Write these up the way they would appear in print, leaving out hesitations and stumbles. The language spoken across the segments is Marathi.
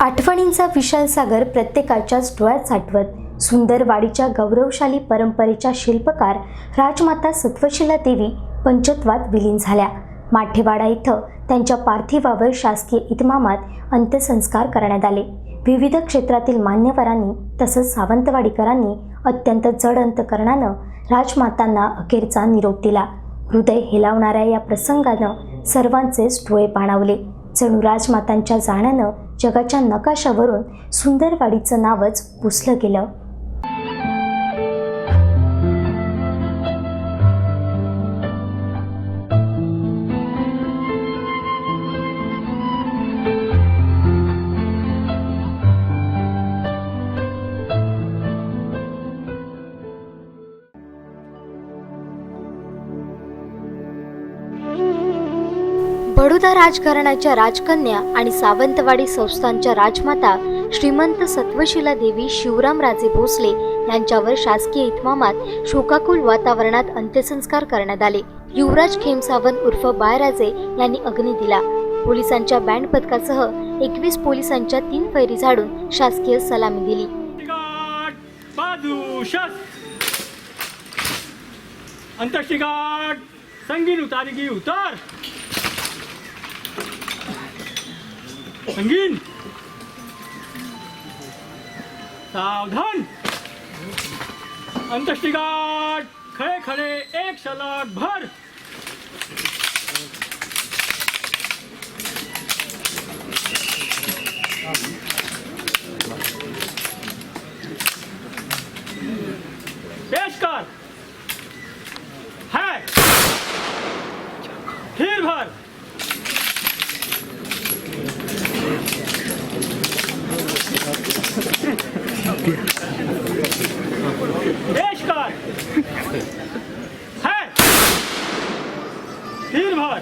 आठवणींचा विशाल सागर प्रत्येकाच्याच डोळ्यात साठवत सुंदर वाडीच्या गौरवशाली परंपरेच्या शिल्पकार राजमाता सत्वशीला देवी पंचत्वात विलीन झाल्या। माठेवाडा इथं त्यांच्या पार्थिवावर शासकीय इतमामात अंत्यसंस्कार करण्यात आले। विविध क्षेत्रातील मान्यवरांनी तसंच सावंतवाडीकरांनी अत्यंत जड अंतकरणानं राजमातांना अखेरचा निरोप दिला। हृदय हेलावणाऱ्या या प्रसंगानं सर्वांचेच डोळे पाणावले। जणू राजमातांच्या जाण्यानं जगाच्या नकाशावरून सुंदरवाडीचं नावच पुसलं गेलं। बडोदा राजघराण्याच्या राजकन्या आणि सावंतवाडी संस्थांच्या राजमाता श्रीमंत सत्वशीला देवी शिवरामराजे भोसले यांच्यावर शासकीय इतमामात शोकाकुल वातावरणात अंत्यसंस्कार करण्यात आले। युवराज खेमसावंत उर्फ बाळराजे यांनी अग्नी दिला। पोलिसांच्या बँड पथकासह 21 पोलिसांच्या 3 फैरी झाडून शासकीय सलामी दिली। संगीन उतारेगी उतार संगीन सावधान अंतष्टिगाट खड़े खड़े एक सलाट भर पेश कर है फिर भर पेश कर है फिर भर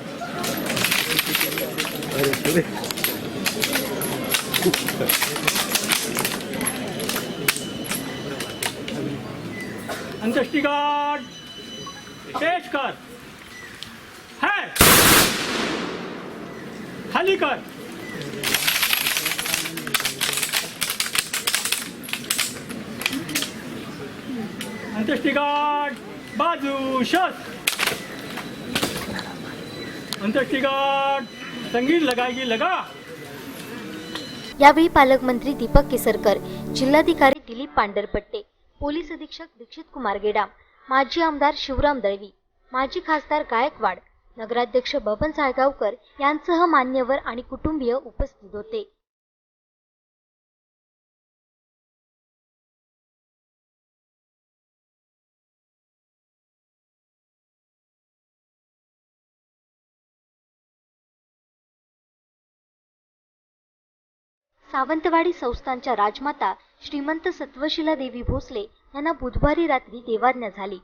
अंत्येष्टिगाट पेश कर है खाली कर अंत्येष्टिगाट बाजू शस अंत्येष्टिगाट संगीत लगाएगी लगा। यावेळी पालकमंत्री दीपक केसरकर, जिल्हाधिकारी दिलीप पांढरपट्टे, पोलीस अधीक्षक दीक्षित कुमार गेडाम, माजी आमदार शिवराम दळवी, माजी खासदार गायकवाड, नगराध्यक्ष बबन साळगावकर यांसह मान्यवर आणि कुटुंबीय उपस्थित होते। सावंतवाडी संस्थांच्या राजमाता श्रीमंत सत्वशीला देवी भोसले यांना बुधवारी रात्री देवाज्ञा झाली।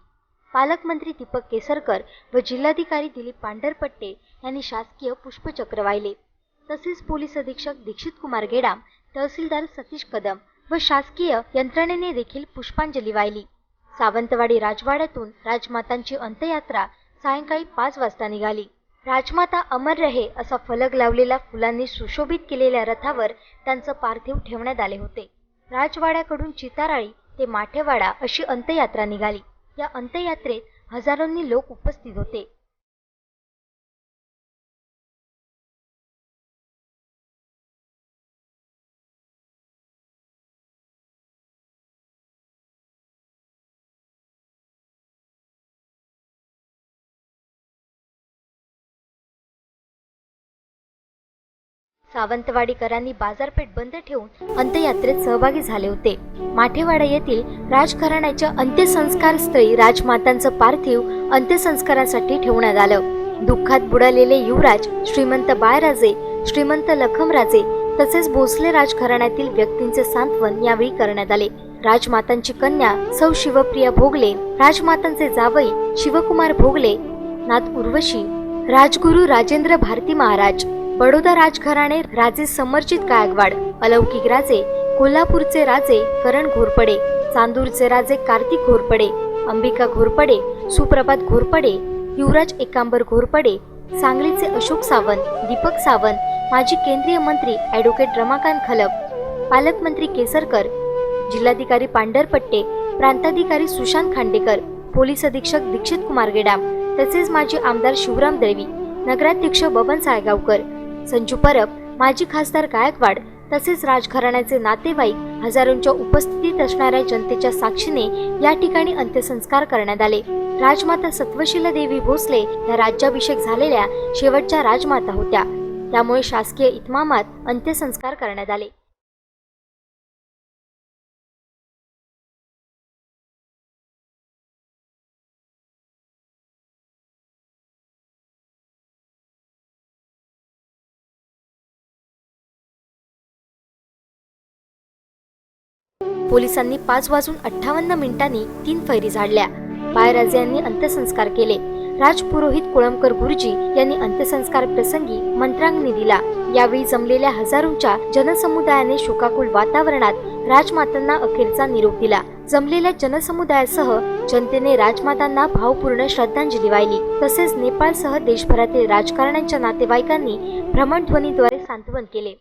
पालकमंत्री दीपक केसरकर व जिल्हाधिकारी दिलीप पांढरपट्टे यांनी शासकीय पुष्पचक्र वाहिले। तसेच पोलीस अधीक्षक दीक्षित कुमार गेडाम, तहसीलदार सतीश कदम व शासकीय यंत्रणेने देखील पुष्पांजली वाहिली। सावंतवाडी राजवाड्यातून राजमातांची अंत्ययात्रा सायंकाळी 5 वाजता निघाली। राजमाता अमर रहे असा फलक लावलेल्या फुलांनी सुशोभित केलेल्या रथावर त्यांचं पार्थिव ठेवण्यात आले होते। राजवाड्याकडून चिताराळी ते माठेवाडा अशी अंत्ययात्रा निघाली। या अंत्ययात्रेत हजारोंनी लोक उपस्थित होते। सावंतवाडीकरांनी बाजारपेठ बंद ठेवून अंत्ययात्रेत सहभागी झाले होते। माठेवाडा येथील राजघराण्याच्या अंत्यसंस्कार स्थळी राजमातांचं पार्थिव अंत्यसंस्कारासाठी ठेवण्यात आलं। दुःखात बुडालेले युवराज श्रीमंत बाळराजे, श्रीमंत लखमराजे तसेच भोसले राजघराण्यातील व्यक्तींचे सांत्वन यावेळी करण्यात आले। राजमातांची कन्या सौ शिवप्रिया भोगले, राजमातांचे जावई शिवकुमार भोगले, नात उर्वशी, राजगुरू राजेंद्र भारती महाराज, बडोदा राजघराणे राजे समरजित गायकवाड, अलौकिक राजे, कोल्हापूरचे राजे करण घोरपडे, चांदूरचे राजे कार्तिक घोरपडे, अंबिका घोरपडे, सुप्रभात घोरपडे, युवराज एकांबर घोरपडे, सांगलीचे अशोक सावंत, दीपक सावंत, माजी केंद्रीय मंत्री ॲडव्होकेट रमाकांत खलप, पालकमंत्री केसरकर, जिल्हाधिकारी पांढरपट्टे, प्रांताधिकारी सुशांत खांडेकर, पोलीस अधीक्षक दीक्षित कुमार गेडाम, तसेच माजी आमदार शिवराम दळवी, नगराध्यक्ष बबन साळगावकर, संजू परब, माजी खासदार गायकवाड तसेच राजघराण्याचे नातेवाईक हजारोंच्या उपस्थितीत असणाऱ्या जनतेच्या साक्षीने या ठिकाणी अंत्यसंस्कार करण्यात आले. राजमाता सत्वशीला देवी भोसले या राज्याभिषेक झालेल्या शेवटच्या राजमाता होत्या. त्यामुळे शासकीय इतमामात अंत्यसंस्कार करण्यात आले. पोलिसांनी 5:58 3 फैरी झाडल्या. बाळराजे यांनी अंत्यसंस्कार केले. राजपुरोहित कोळंबकर गुरुजी यांनी अंत्यसंस्कार प्रसंगी मंत्राग्नी दिला. यावेळी जमलेल्या हजारोंच्या जनसमुदायाने शोकाकुल वातावरणात राजमातांना अखेरचा निरोप दिला. जमलेल्या जनसमुदायासह जनतेने राजमातांना भावपूर्ण श्रद्धांजली वाहिली. तसेच नेपाळसह देशभरातील राजकारण्यांच्या नातेवाईकांनी भ्रमणध्वनीद्वारे सांत्वन केले.